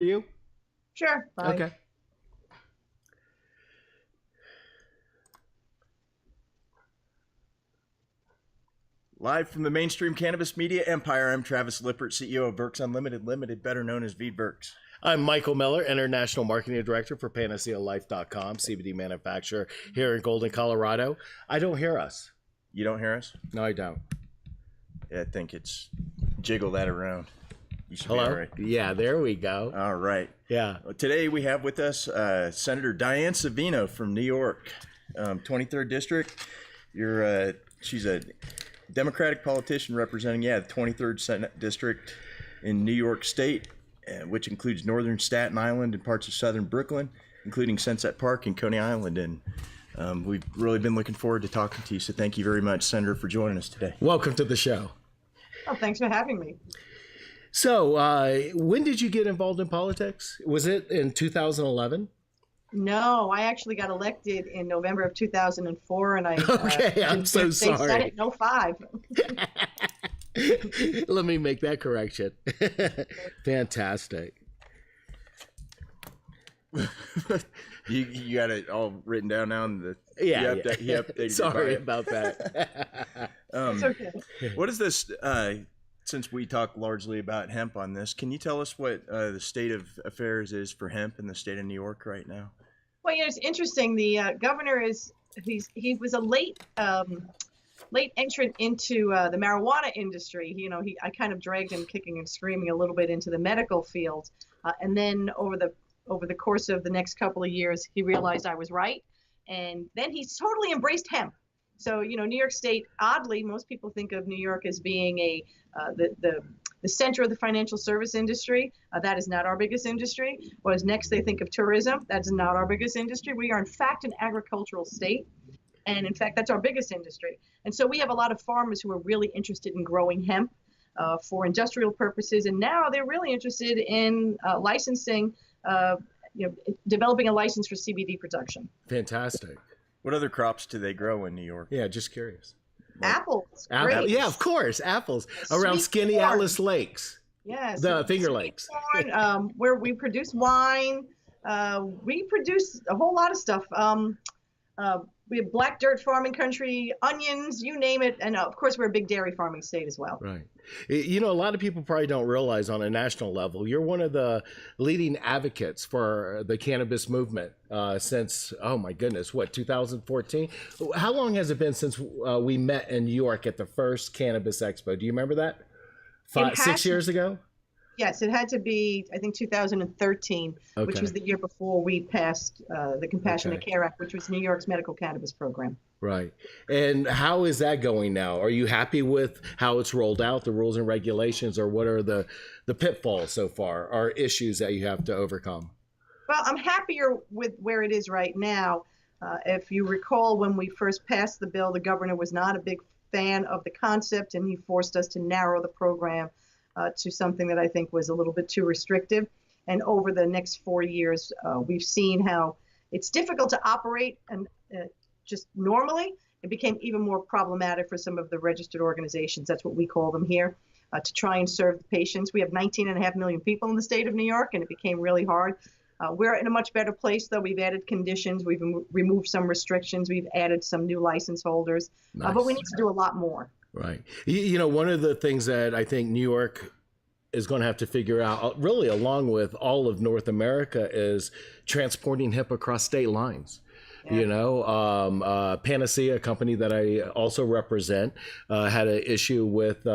You? Sure. Bye. Okay. Live from the mainstream cannabis media empire, I'm Travis Lippert, CEO of Veedverks Unlimited Limited, better known as Veedverks. I'm Michael Miller, International Marketing Director for PanaceaLife.com, CBD manufacturer here in Golden, Colorado. I don't hear us. You don't hear us? No, I don't. Yeah, I think it's jiggle that around. You should Hello? be all right. Yeah, there we go. All right. Yeah. Well, today we have with us Senator Diane Savino from New York, 23rd District. She's a Democratic politician representing, the 23rd Senate District in New York State, which includes northern Staten Island and parts of southern Brooklyn, including Sunset Park and Coney Island. And we've really been looking forward to talking to you. So thank you very much, Senator, for joining us today. Welcome to the show. Oh, thanks for having me. So, when did you get involved in politics? Was it in 2011? No, I actually got elected in November of 2004, and I Okay, I'm so sorry. Senate in 05. Let me make that correction. Fantastic. You got it all written down now in the He he updated Sorry your bio. about that. It's okay. What is this? Since we talk largely about hemp on this, can you tell us what the state of affairs is for hemp in the state of New York right now? Well, it's interesting. The governor he was a late entrant into the marijuana industry. I kind of dragged him kicking and screaming a little bit into the medical field, and then over the course of the next couple of years, he realized I was right, and then he's totally embraced hemp. So, New York State, oddly, most people think of New York as being the center of the financial service industry. That is not our biggest industry. Whereas next they think of tourism. That's not our biggest industry. We are, in fact, an agricultural state. And in fact, that's our biggest industry. And so we have a lot of farmers who are really interested in growing hemp for industrial purposes. And now they're really interested in licensing, developing a license for CBD production. Fantastic. What other crops do they grow in New York? Yeah, just curious. Apples. Grapes. Yeah, of course, apples around Sweet Skinny corn. Atlas Lakes. Yes. The Finger Lakes. Corn, where we produce wine. We produce a whole lot of stuff. We have black dirt farming country, onions, you name it. And of course, we're a big dairy farming state as well. Right. A lot of people probably don't realize on a national level, you're one of the leading advocates for the cannabis movement since, oh my goodness, 2014? How long has it been since we met in New York at the first Cannabis Expo? Do you remember that? 6 years ago? Yes, it had to be, I think, 2013, which was the year before we passed the Compassionate Care Act, which was New York's medical cannabis program. Right. And how is that going now? Are you happy with how it's rolled out, the rules and regulations, or what are the pitfalls so far, or issues that you have to overcome? Well, I'm happier with where it is right now. If you recall, when we first passed the bill, the governor was not a big fan of the concept, and he forced us to narrow the program to something that I think was a little bit too restrictive. And over the next 4 years, we've seen how it's difficult to operate and just normally. It became even more problematic for some of the registered organizations, that's what we call them here, to try and serve the patients. We have 19.5 million people in the state of New York, and it became really hard. We're in a much better place, though. We've added conditions. We've removed some restrictions. We've added some new license holders. Nice. But we need to do a lot more. Right. One of the things that I think New York is going to have to figure out, really along with all of North America, is transporting hemp across state lines. Yeah. Panacea, a company that I also represent, had an issue with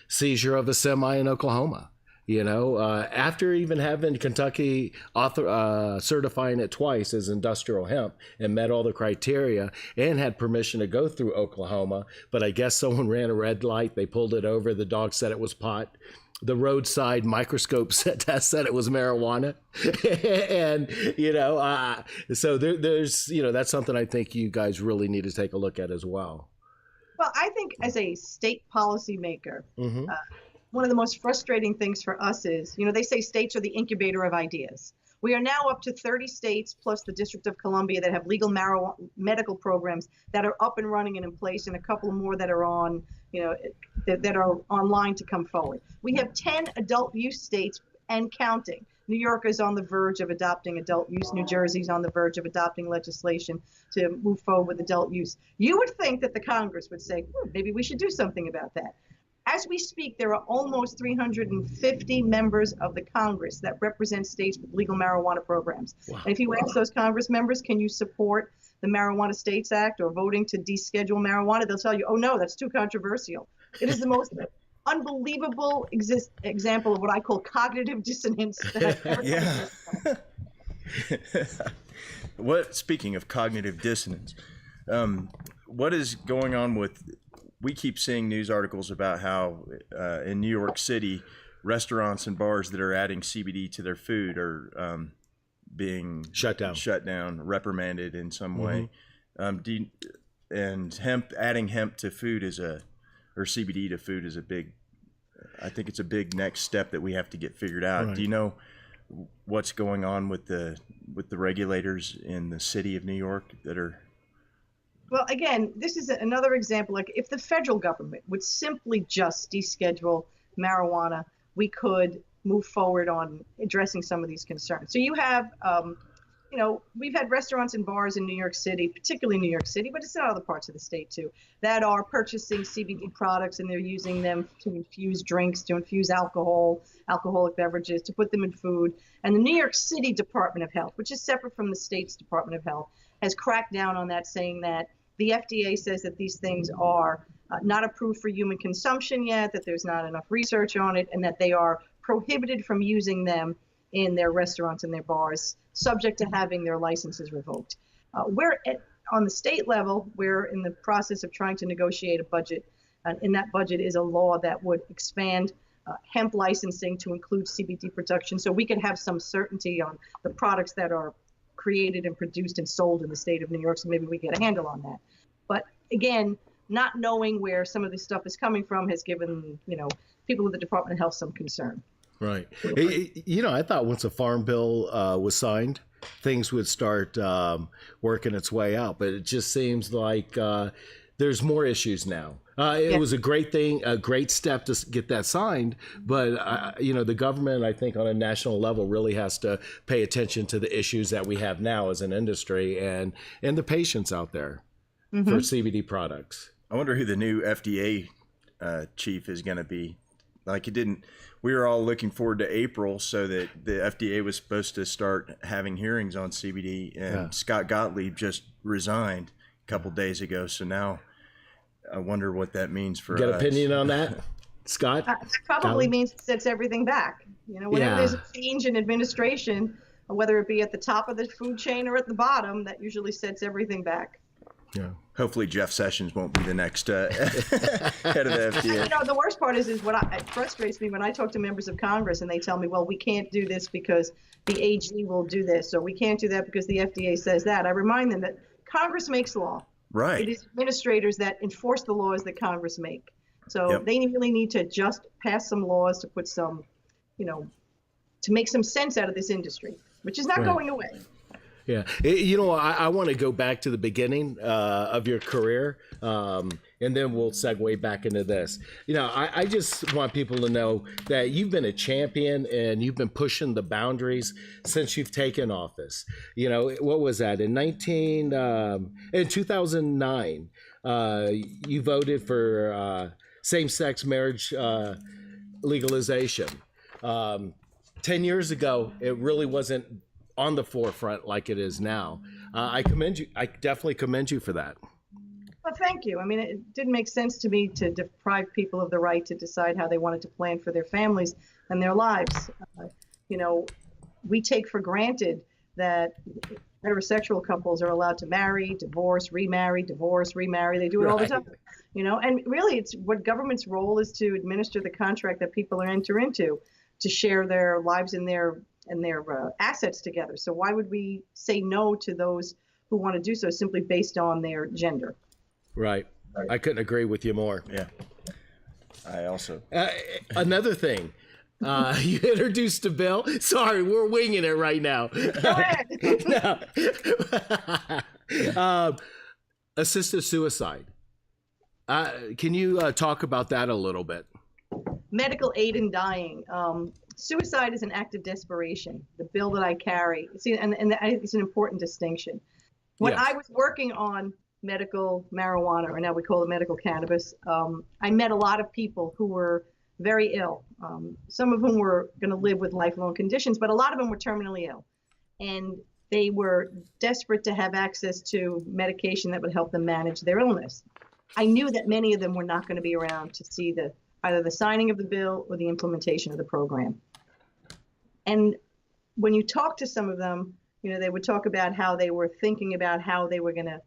seizure of a semi in Oklahoma. After even having Kentucky certifying it twice as industrial hemp and met all the criteria and had permission to go through Oklahoma, but I guess someone ran a red light, they pulled it over, the dog said it was pot. The roadside microscope test said it was marijuana. And, so there's, that's something I think you guys really need to take a look at as well. Well, I think as a state policymaker, one of the most frustrating things for us is, they say states are the incubator of ideas. We are now up to 30 states plus the District of Columbia that have legal medical programs that are up and running and in place, and a couple more that are on, that are online to come forward. We have 10 adult use states and counting. New York is on the verge of adopting adult use. New Jersey's on the verge of adopting legislation to move forward with adult use. You would think that the Congress would say, maybe we should do something about that. As we speak, there are almost 350 members of the Congress that represent states with legal marijuana programs. Wow. And if you ask those Congress members, can you support the Marijuana States Act or voting to deschedule marijuana, they'll tell you, oh no, that's too controversial. It is the most unbelievable example of what I call cognitive dissonance that I've ever Speaking of cognitive dissonance, what is going on with, we keep seeing news articles about how in New York City, restaurants and bars that are adding CBD to their food are being shut down, reprimanded in some way. And adding hemp to food or CBD to food is I think it's a big next step that we have to get figured out. Right. Do you know what's going on with the regulators in the city of New York that are? Well, again, this is another example. Like if the federal government would simply just deschedule marijuana, we could move forward on addressing some of these concerns. So you have, we've had restaurants and bars in New York City, particularly New York City, but it's in other parts of the state too, that are purchasing CBD products and they're using them to infuse drinks, to infuse alcoholic beverages, to put them in food. And the New York City Department of Health, which is separate from the state's Department of Health, has cracked down on that, saying that the FDA says that these things are not approved for human consumption yet, that there's not enough research on it, and that they are prohibited from using them in their restaurants and their bars, subject to having their licenses revoked. On the state level, we're in the process of trying to negotiate a budget. And in that budget is a law that would expand hemp licensing to include CBD production, so we could have some certainty on the products that are created and produced and sold in the state of New York, so maybe we get a handle on that. But again, not knowing where some of this stuff is coming from has given, people with the Department of Health some concern. Right. I thought once a farm bill was signed, things would start working its way out. But it just seems like there's more issues now. It was a great thing, a great step to get that signed. But, the government, I think on a national level, really has to pay attention to the issues that we have now as an industry and the patients out there for CBD products. I wonder who the new FDA chief is going to be. We were all looking forward to April so that the FDA was supposed to start having hearings on CBD, and Scott Gottlieb just resigned a couple days ago. So now I wonder what that means for us. Get opinion on that, Scott? That probably means it sets everything back. Whenever there's a change in administration, whether it be at the top of the food chain or at the bottom, that usually sets everything back. Yeah. Hopefully Jeff Sessions won't be the next head of the FDA. The worst part is it frustrates me when I talk to members of Congress and they tell me, well, we can't do this because the AG will do this, or we can't do that because the FDA says that. I remind them that Congress makes law. Right. It is administrators that enforce the laws that Congress make. So they really need to just pass some laws to put some, to make some sense out of this industry, which is not going away. Yeah. I want to go back to the beginning of your career, and then we'll segue back into this. I just want people to know that you've been a champion and you've been pushing the boundaries since you've taken office. What was that? In 2009, you voted for same-sex marriage legalization. 10 years ago, it really wasn't on the forefront like it is now. I commend you. I definitely commend you for that. Well, thank you. I mean, it didn't make sense to me to deprive people of the right to decide how they wanted to plan for their families and their lives. We take for granted that heterosexual couples are allowed to marry, divorce, remarry, divorce, remarry. They do it all the time. And really it's what government's role is to administer the contract that people enter into, to share their lives and their assets together. So why would we say no to those who want to do so simply based on their gender? Right. I couldn't agree with you more. Yeah. I also. Another thing, you introduced a bill. Sorry, we're winging it right now. Go ahead. Assisted suicide. Can you talk about that a little bit? Medical aid in dying. suicide is an act of desperation. The bill that I carry, see, and I think it's an important distinction. When Yes. I was working on medical marijuana, or now we call it medical cannabis, I met a lot of people who were very ill. Some of whom were going to live with lifelong conditions, but a lot of them were terminally ill. And they were desperate to have access to medication that would help them manage their illness. I knew that many of them were not going to be around to see either the signing of the bill or the implementation of the program. And when you talk to some of them, they would talk about how they were thinking about how they were going to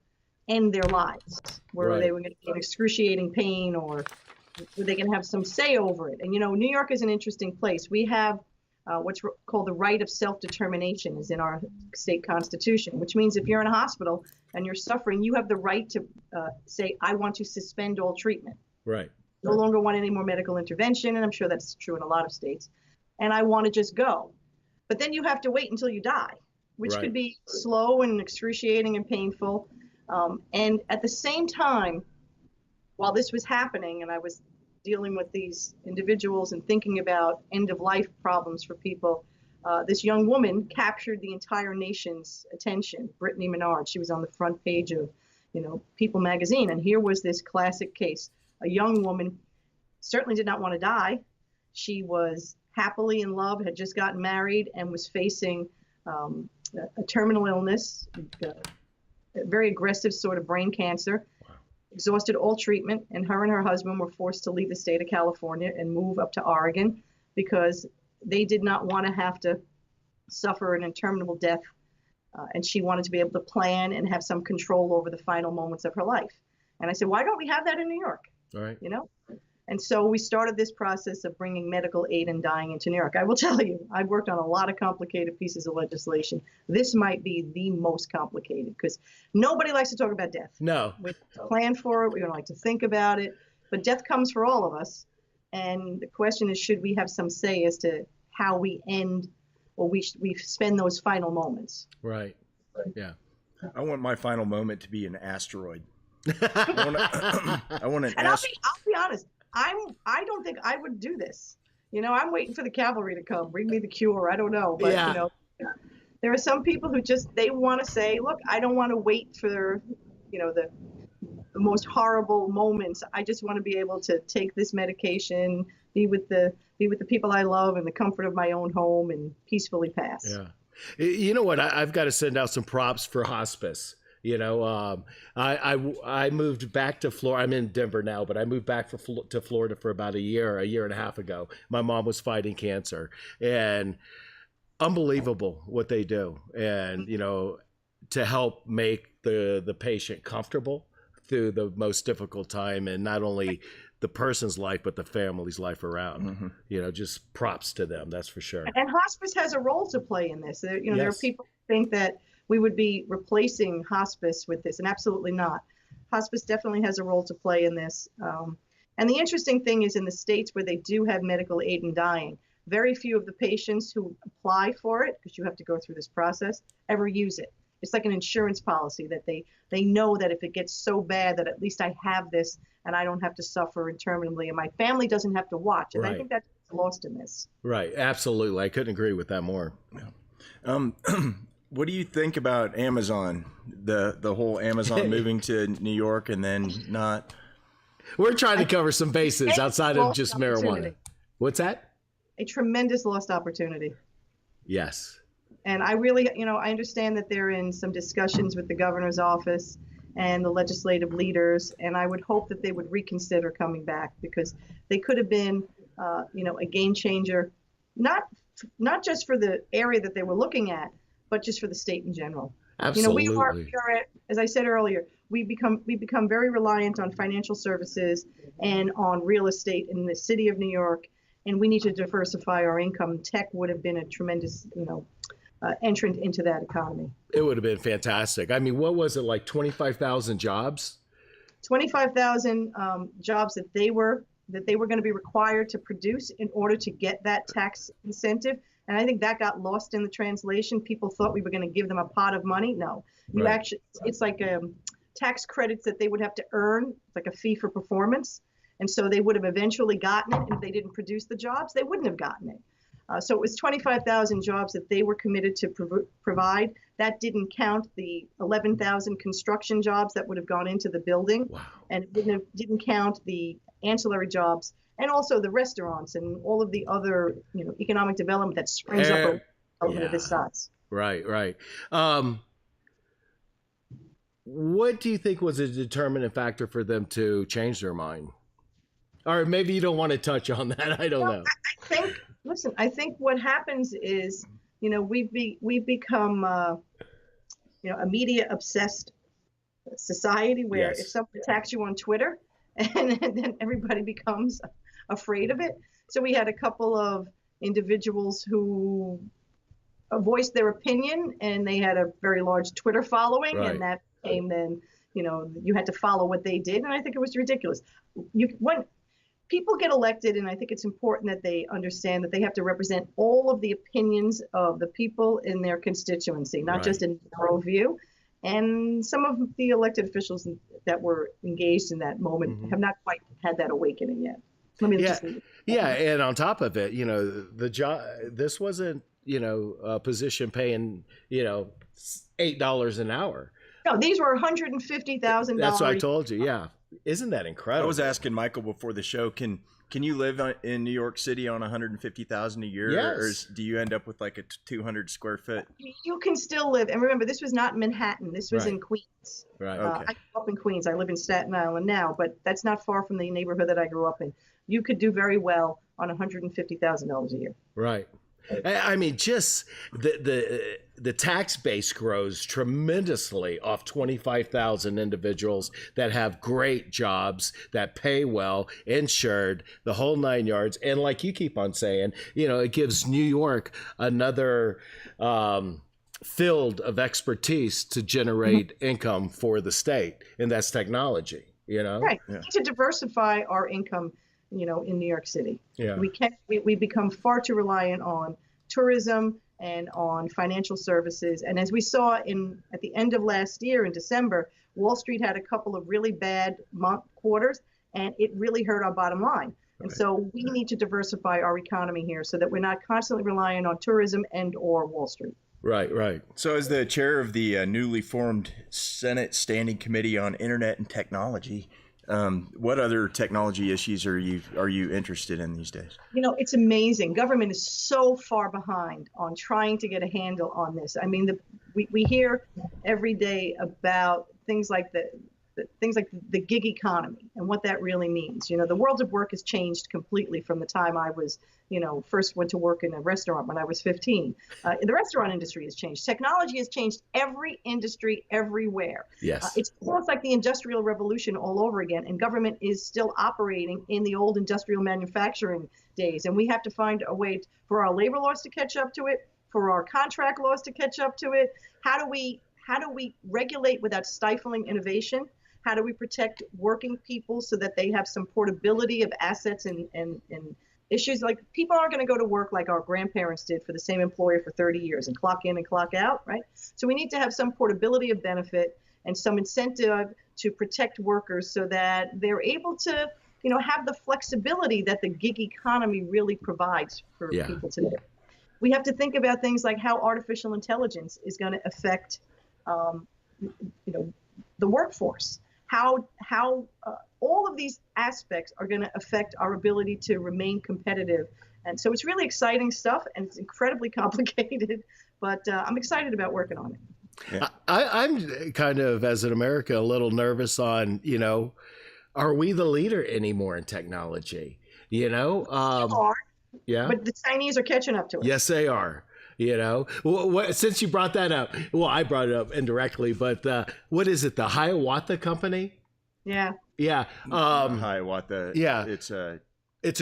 end their lives, where Right. they were going to be in excruciating pain, or were they going to have some say over it. And New York is an interesting place. We have what's called the right of self-determination is in our state constitution, which means if you're in a hospital and you're suffering, you have the right to say, I want to suspend all treatment. Right. No longer want any more medical intervention, and I'm sure that's true in a lot of states. And I want to just go. But then you have to wait until you die, which Right. could be slow and excruciating and painful. And at the same time, while this was happening and I was dealing with these individuals and thinking about end-of-life problems for people, this young woman captured the entire nation's attention, Brittany Menard. She was on the front page of, People magazine. And here was this classic case. A young woman certainly did not want to die. She was happily in love, had just gotten married, and was facing a terminal illness, a very aggressive sort of brain cancer. Wow. Exhausted all treatment, and her husband were forced to leave the state of California and move up to Oregon because they did not want to have to suffer an interminable death, and she wanted to be able to plan and have some control over the final moments of her life. And I said, why don't we have that in New York? All right. And so we started this process of bringing medical aid in dying into New York. I will tell you, I've worked on a lot of complicated pieces of legislation. This might be the most complicated because nobody likes to talk about death. No. We plan for it. We don't like to think about it. But death comes for all of us. And the question is, should we have some say as to how we end or we spend those final moments? Right. Yeah. I want my final moment to be an asteroid. I want an And I'll asteroid. be honest. I don't think I would do this. I'm waiting for the cavalry to come, bring me the cure. I don't know, but Yeah. There are some people who they want to say, look, I don't want to wait for, the most horrible moments. I just want to be able to take this medication, be with the people I love in the comfort of my own home, and peacefully pass. Yeah. You know what? I've got to send out some props for hospice. I moved back to Florida. I'm in Denver now, but I moved back to Florida for about a year and a half ago. My mom was fighting cancer, and unbelievable what they do. And, to help make the patient comfortable through the most difficult time, and not only the person's life, but the family's life around, just props to them. That's for sure. And hospice has a role to play in this. There are Yes. people who think that we would be replacing hospice with this, and absolutely not. Hospice definitely has a role to play in this. And the interesting thing is in the states where they do have medical aid in dying, very few of the patients who apply for it, because you have to go through this process, ever use it. It's like an insurance policy that they know that if it gets so bad that at least I have this and I don't have to suffer interminably and my family doesn't have to watch. And Right. I think that's lost in this. Right. Absolutely. I couldn't agree with that more. What do you think about Amazon? The whole Amazon moving to New York and then not? We're trying to cover some bases outside of just marijuana. What's that? A tremendous lost opportunity. Yes. And I really, I understand that they're in some discussions with the governor's office and the legislative leaders, and I would hope that they would reconsider coming back because they could have been, a game changer, not just for the area that they were looking at, but just for the state in general. Absolutely. We are, as I said earlier, we become very reliant on financial services and on real estate in the city of New York, and we need to diversify our income. Tech would have been a tremendous, entrant into that economy. It would have been fantastic. I mean, what was it, like 25,000 jobs? 25,000 jobs that they were going to be required to produce in order to get that tax incentive. And I think that got lost in the translation. People thought we were going to give them a pot of money. No, you Right. actually, it's like tax credits that they would have to earn, like a fee for performance. And so they would have eventually gotten it. And if they didn't produce the jobs, they wouldn't have gotten it. So it was 25,000 jobs that they were committed to provide. That didn't count the 11,000 construction jobs that would have gone into the building. Wow. And it didn't count the ancillary jobs and also the restaurants and all of the other, economic development that springs up of this size. Right, right. What do you think was a determining factor for them to change their mind? Or maybe you don't want to touch on that. I don't know. I think what happens is, we've become, a media obsessed society where if someone attacks you on Twitter and then everybody becomes afraid of it. So we had a couple of individuals who voiced their opinion and they had a very large Twitter following, and that became then, you had to follow what they did. And I think it was ridiculous. When people get elected, and I think it's important that they understand that they have to represent all of the opinions of the people in their constituency, not just a narrow view. And some of the elected officials that were engaged in that moment have not quite had that awakening yet. And on top of it, the job, this wasn't, a position paying, $8 an hour. No, these were $150,000. That's what I told you. Yeah. Isn't that incredible? I was asking Michael before the show, can you live in New York City on $150,000 a year? Yes. Or do you end up with like a 200 square foot? You can still live. And remember, this was not Manhattan. This was in Queens. Right. Okay. I grew up in Queens. I live in Staten Island now, but that's not far from the neighborhood that I grew up in. You could do very well on $150,000 a year. Right. I mean, just the tax base grows tremendously off 25,000 individuals that have great jobs, that pay well, insured, the whole 9 yards. And like you keep on saying, it gives New York another field of expertise to generate income for the state, and that's technology. Right. Yeah. We need to diversify our income. In New York City, we become far too reliant on tourism and on financial services. And as we saw at the end of last year in December, Wall Street had a couple of really bad quarters, and it really hurt our bottom line. And so we need to diversify our economy here so that we're not constantly relying on tourism and or Wall Street. Right. So as the chair of the newly formed Senate Standing Committee on Internet and Technology, what other technology issues are you interested in these days? It's amazing. Government is so far behind on trying to get a handle on this. I mean, we hear every day about things like the gig economy and what that really means. The world of work has changed completely from the time I was, first went to work in a restaurant when I was 15. The restaurant industry has changed. Technology has changed every industry everywhere. Yes. It's almost like the Industrial Revolution all over again, and government is still operating in the old industrial manufacturing days. And we have to find a way for our labor laws to catch up to it, for our contract laws to catch up to it. How do we regulate without stifling innovation? How do we protect working people so that they have some portability of assets and issues? Like, people aren't going to go to work like our grandparents did for the same employer for 30 years and clock in and clock out, right? So we need to have some portability of benefit and some incentive to protect workers so that they're able to, have the flexibility that the gig economy really provides for people today. We have to think about things like how artificial intelligence is going to affect, the workforce. How all of these aspects are going to affect our ability to remain competitive. And so it's really exciting stuff, and it's incredibly complicated, but I'm excited about working on it. Yeah. I'm kind of, as an American, a little nervous on, are we the leader anymore in technology? We are, but the Chinese are catching up to us. Yes, they are. Since you brought that up, I brought it up indirectly, but what is it? The Hiawatha company? Yeah. Hiawatha. Yeah. It's a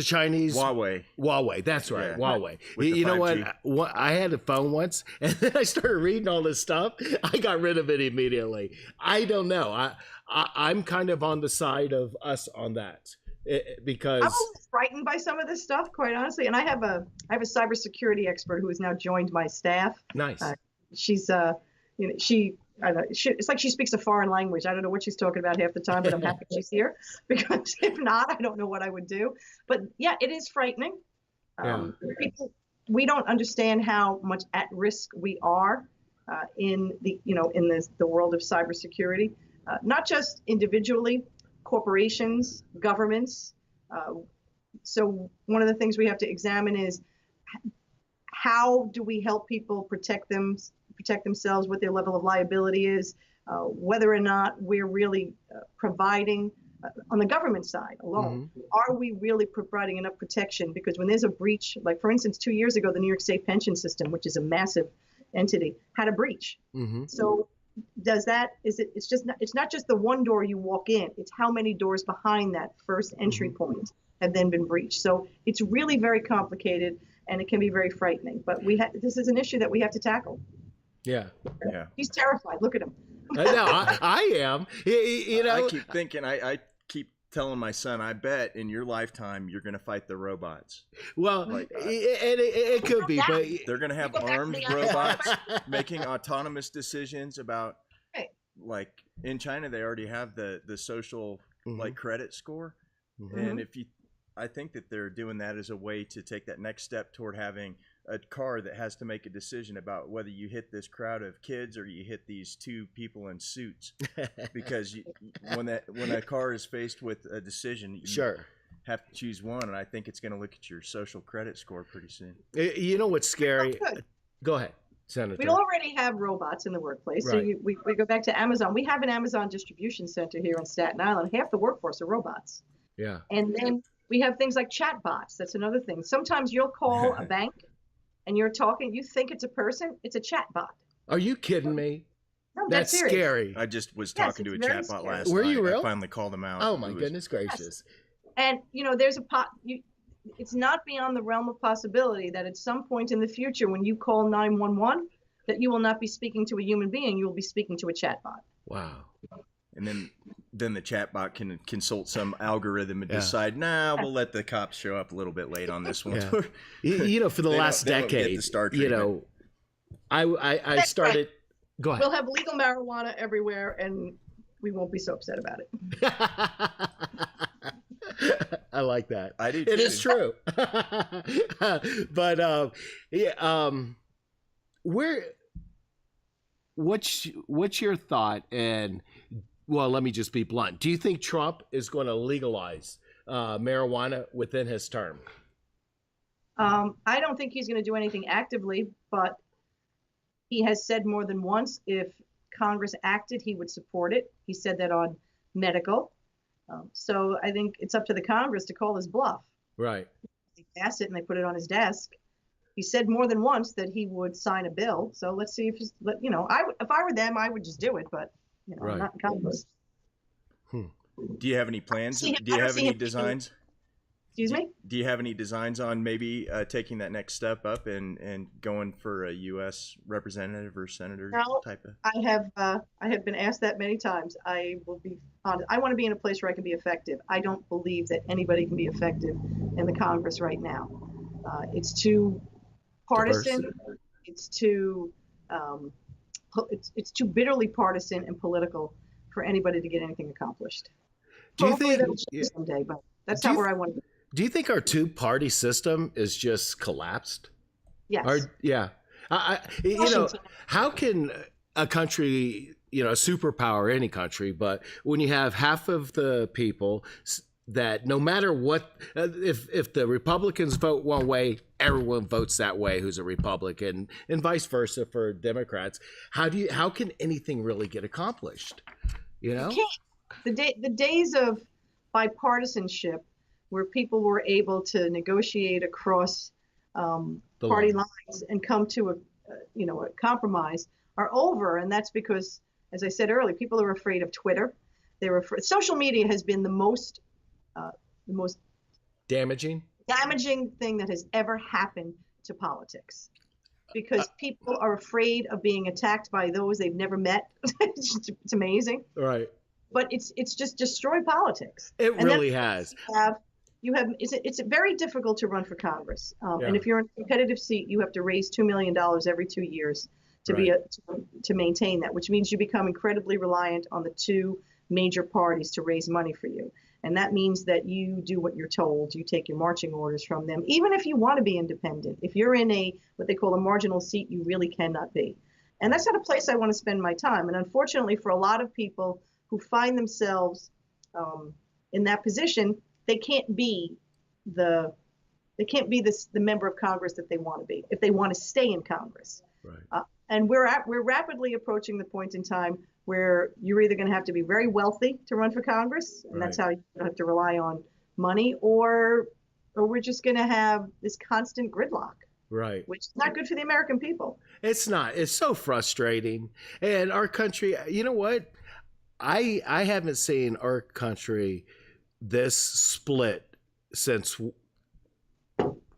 Chinese Huawei. That's right. Yeah. Huawei. With You know 5G. what? I had a phone once, and then I started reading all this stuff. I got rid of it immediately. I don't know. I'm kind of on the side of us on that. Because I'm a little frightened by some of this stuff, quite honestly. And I have a cybersecurity expert who has now joined my staff. Nice. She's it's like she speaks a foreign language. I don't know what she's talking about half the time, but I'm happy she's here, because if not, I don't know what I would do. But yeah, it is frightening. we don't understand how much at risk we are in the world of cybersecurity, not just individually, corporations, governments. So one of the things we have to examine is how do we help people protect themselves, what their level of liability is, whether or not we're really providing on the government side alone. Are we really providing enough protection? Because when there's a breach, like for instance, 2 years ago, the New York State Pension System, which is a massive entity, had a breach. So it's not just the one door you walk in, it's how many doors behind that first entry point have then been breached. So it's really very complicated, and it can be very frightening. But this is an issue that we have to tackle. Yeah. He's terrified. Look at him. No, I am. I keep thinking, I keep telling my son, I bet in your lifetime you're going to fight the robots. Well, it could be, but they're going to have armed robots making autonomous decisions about, like in China, they already have the social like credit score. And I think that they're doing that as a way to take that next step toward having a car that has to make a decision about whether you hit this crowd of kids or you hit these two people in suits. Because when a car is faced with a decision, you have to choose one. And I think it's going to look at your social credit score pretty soon. You know what's scary? Go ahead, Senator. We already have robots in the workplace. So we go back to Amazon. We have an Amazon distribution center here in Staten Island. Half the workforce are robots. Yeah. And then we have things like chat bots. That's another thing. Sometimes you'll call a bank and you're talking, you think it's a person, it's a chat bot. Are you kidding me? No, that's scary. I just was talking to a chat bot last night. Were you real? I finally called them out. Oh my goodness gracious. Yes. And there's it's not beyond the realm of possibility that at some point in the future when you call 911 that you will not be speaking to a human being, you will be speaking to a chat bot. Wow. And then the chatbot can consult some algorithm and decide, we'll let the cops show up a little bit late on this one. Yeah. For the last decade, I started. Go ahead. We'll have legal marijuana everywhere, and we won't be so upset about it. I like that. I do too. It is true. But what's your thought? And well, let me just be blunt. Do you think Trump is going to legalize marijuana within his term? I don't think he's going to do anything actively, but he has said more than once if Congress acted, he would support it. He said that on medical. So I think it's up to the Congress to call his bluff. Right. They pass it and they put it on his desk. He said more than once that he would sign a bill. So let's see if if I were them, I would just do it. But I'm not in Congress. Do you have any plans? Do you have any designs? Excuse me? Do you have any designs on maybe taking that next step up and going for a U.S. representative or senator type of? I have been asked that many times. I will be honest. I want to be in a place where I can be effective. I don't believe that anybody can be effective in the Congress right now. It's too partisan. It's too it's too bitterly partisan and political for anybody to get anything accomplished. Do you think someday? But that's not where I want to be. Do you think our two-party system is just collapsed? Yes. How can a country, a superpower, any country, but when you have half of the people that no matter what, if the Republicans vote one way, everyone votes that way who's a Republican, and vice versa for Democrats, how can anything really get accomplished? You can't. The days of bipartisanship where people were able to negotiate across party lines and come to a compromise are over, and that's because, as I said earlier, people are afraid of Twitter. Social media has been the most damaging thing that has ever happened to politics, because people are afraid of being attacked by those they've never met. It's amazing, right? But it's just destroyed politics. It really has. It's very difficult to run for Congress, and if you're in a competitive seat, you have to raise $2 million every 2 years to maintain that, which means you become incredibly reliant on the two major parties to raise money for you. And that means that you do what you're told. You take your marching orders from them, even if you want to be independent. If you're in what they call a marginal seat, you really cannot be. And that's not a place I want to spend my time. And unfortunately, for a lot of people who find themselves in that position, they can't be the member of Congress that they want to be if they want to stay in Congress. Right. And we're rapidly approaching the point in time where you're either going to have to be very wealthy to run for Congress, and that's how you have to rely on money, or we're just going to have this constant gridlock. Right. Which is not good for the American people. It's not. It's so frustrating. And our country, you know what? I haven't seen our country this split since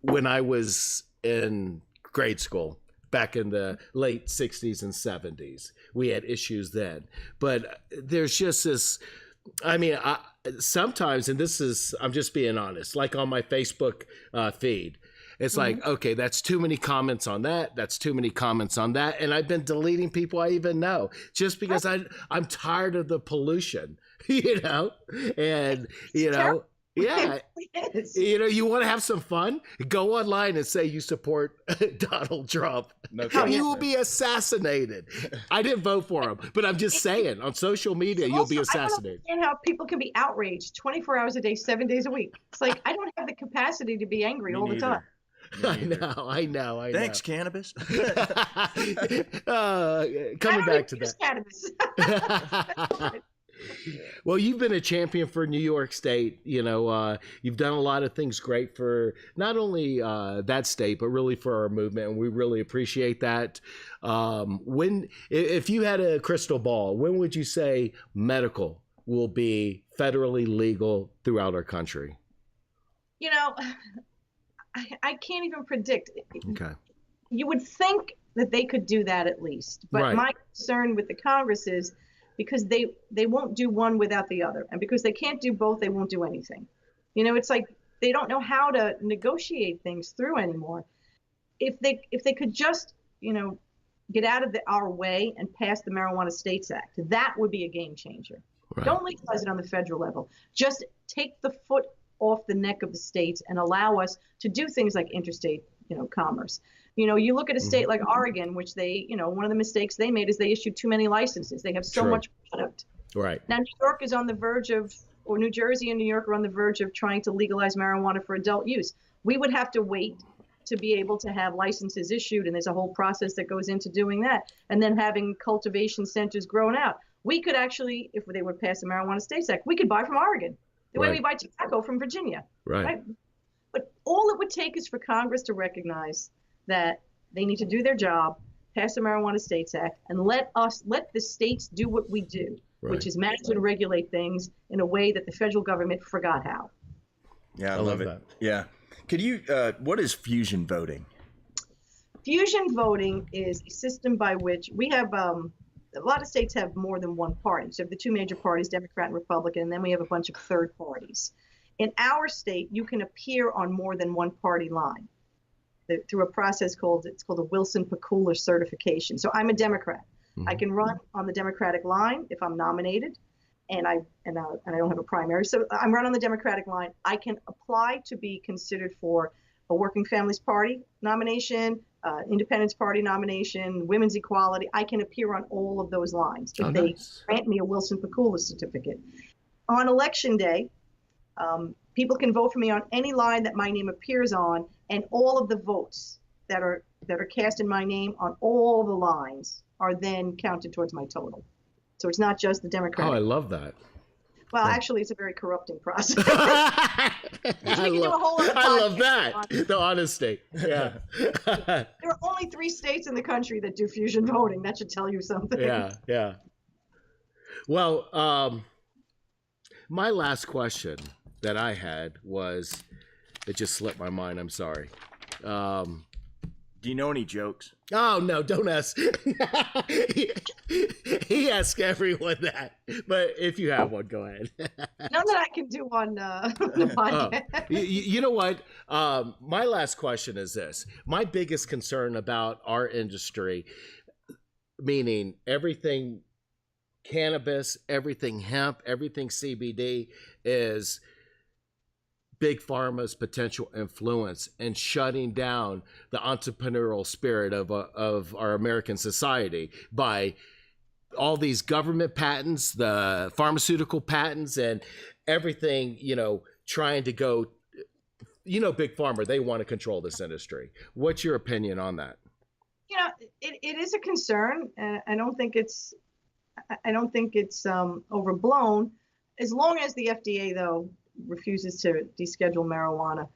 when I was in grade school back in the late 60s and 70s. We had issues then. But there's just this, I mean, sometimes, and this is, I'm just being honest, like on my Facebook feed, it's like, okay, that's too many comments on that. That's too many comments on that. And I've been deleting people I even know just because I'm tired of the pollution, you know? And, you know, yeah, you know, you want to have some fun? Go online and say you support Donald Trump. No, you will be assassinated. I didn't vote for him, but I'm just saying on social media, you'll be assassinated. I don't understand how people can be outraged 24 hours a day, 7 days a week. It's like, I don't have the capacity to be angry all the time. I know. Thanks, cannabis. Coming back to that. Cannabis. Well, you've been a champion for New York State. You know, you've done a lot of things great for not only that state, but really for our movement, and we really appreciate that. If you had a crystal ball, when would you say medical will be federally legal throughout our country? You know, I can't even predict. Okay. You would think that they could do that at least, but my concern with the Congress is because they won't do one without the other, and because they can't do both, they won't do anything. You know, it's like they don't know how to negotiate things through anymore. If they could just, you know, get out of our way and pass the Marijuana States Act, that would be a game changer. Right. Don't legalize it on the federal level. Just take the foot off the neck of the states and allow us to do things like interstate, you know, commerce. You know, you look at a state like Oregon, which they, you know, one of the mistakes they made is they issued too many licenses. They have so much product. Right. Now, New York is on the verge of, or New Jersey and New York are on the verge of trying to legalize marijuana for adult use. We would have to wait to be able to have licenses issued, and there's a whole process that goes into doing that, and then having cultivation centers grown out. We could actually, if they would pass the Marijuana States Act, we could buy from Oregon the way we buy tobacco from Virginia. Right. But all it would take is for Congress to recognize that they need to do their job, pass the Marijuana States Act, and let the states do what we do, which is manage and regulate things in a way that the federal government forgot how. Yeah, I love it. That. Yeah. Could you, what is fusion voting? Fusion voting is a system by which we have, a lot of states have more than one party. So the two major parties, Democrat and Republican, and then we have a bunch of third parties. In our state, you can appear on more than one party line through a process called a Wilson-Pakula certification. So I'm a Democrat. I can run on the Democratic line if I'm nominated, and I don't have a primary. So I'm run on the Democratic line. I can apply to be considered for a Working Families Party nomination, Independence Party nomination, Women's Equality. I can appear on all of those lines if they grant me a Wilson-Pakula certificate. On election day, people can vote for me on any line that my name appears on, and all of the votes that are cast in my name on all the lines are then counted towards my total. So it's not just the Democrat. Oh, I love that. Well, actually, it's a very corrupting process. I love that. The honesty. Yeah. There are only 3 states in the country that do fusion voting. That should tell you something. Yeah. Well, my last question that I had was, it just slipped my mind. I'm sorry. Do you know any jokes? Oh, no, don't ask. He asks everyone that. But if you have one, go ahead. None that I can do on the podcast. You know what? My last question is this. My biggest concern about our industry, meaning everything cannabis, everything hemp, everything CBD is big pharma's potential influence and shutting down the entrepreneurial spirit of our American society by all these government patents, the pharmaceutical patents, and everything, trying to go, big pharma, they want to control this industry. What's your opinion on that? It is a concern. I don't think it's overblown, as long as the FDA, though, refuses to deschedule marijuana.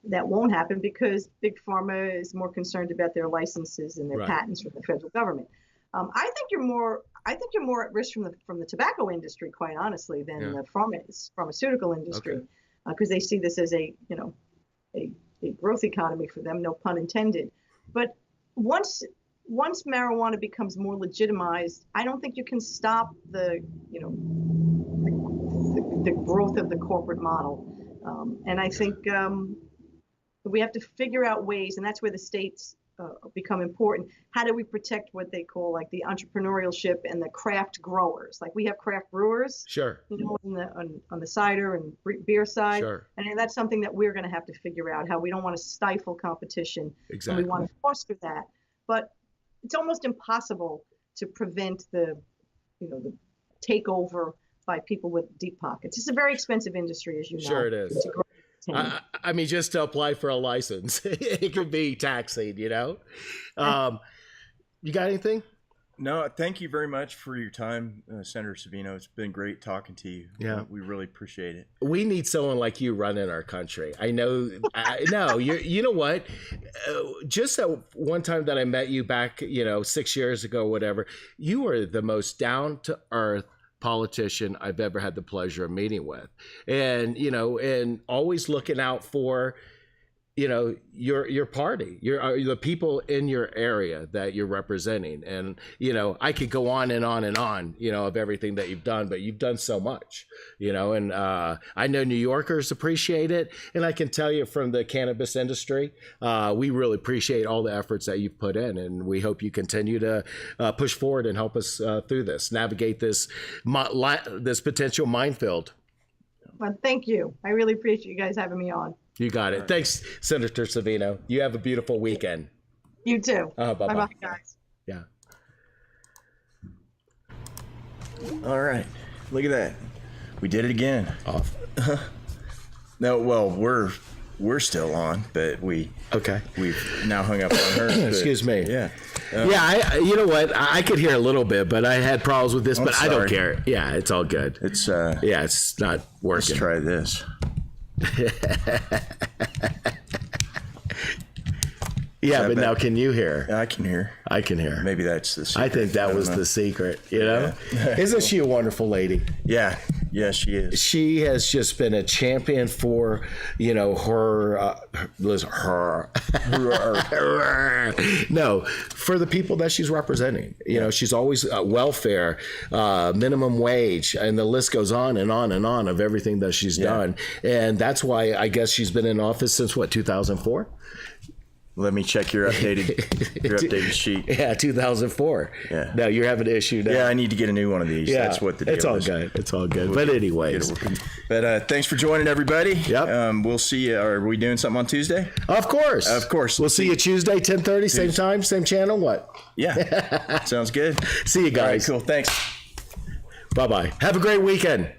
That won't happen because big pharma is more concerned about their licenses and their patents from the federal government. I think you're more at risk from the tobacco industry, quite honestly, than the pharmaceutical industry, because they see this as a growth economy for them, no pun intended. But once marijuana becomes more legitimized, I don't think you can stop the growth of the corporate model. And I think we have to figure out ways, and that's where the states become important. How do we protect what they call like the entrepreneurship and the craft growers? Like we have craft brewers, sure, on the cider and beer side, sure. And that's something that we're going to have to figure out, how we don't want to stifle competition. Exactly. And we want to foster that, but it's almost impossible to prevent the takeover by people with deep pockets. It's a very expensive industry, as you know. Sure it is. I mean, just to apply for a license, it could be taxing, You got anything? No, thank you very much for your time, Senator Savino. It's been great talking to you. Yeah. We really appreciate it. We need someone like you running our country. I know. No, you know what? Just that one time that I met you back, 6 years ago, whatever, you were the most down-to-earth politician I've ever had the pleasure of meeting with, and and always looking out for your party, the people in your area that you're representing. And I could go on and on and on of everything that you've done, but you've done so much, and I know New Yorkers appreciate it, and I can tell you from the cannabis industry, we really appreciate all the efforts that you've put in, and we hope you continue to push forward and help us through this, navigate this potential minefield. Well, thank you. I really appreciate you guys having me on. You got it. Thanks, Senator Savino. You have a beautiful weekend. You too. Bye-bye. Bye-bye, guys. Yeah. All right. Look at that. We did it again. Off. No, well, we're still on, but we've now hung up on her. Excuse me. Yeah. You know what? I could hear a little bit, but I had problems with this, but I don't care. Yeah, it's all good. It's it's not working. Let's try this. Yeah, but now can you hear? I can hear. I can hear. Maybe that's the secret. I think that was the secret, Yeah. Isn't she a wonderful lady? Yeah. Yeah, she is. She has just been a champion for, for the people that she's representing. She's always welfare, minimum wage, and the list goes on and on and on of everything that she's done. And that's why I guess she's been in office since 2004? Let me check your updated sheet. Yeah, 2004. Yeah. No, you're having an issue now. Yeah, I need to get a new one of these. Yeah, that's what the deal is. It's all good. But anyways. But thanks for joining, everybody. Yep. We'll see you. Are we doing something on Tuesday? Of course. We'll see you Tuesday, 10:30, same time, same channel. What? Yeah. Sounds good. See you guys. All right, cool. Thanks. Bye-bye. Have a great weekend.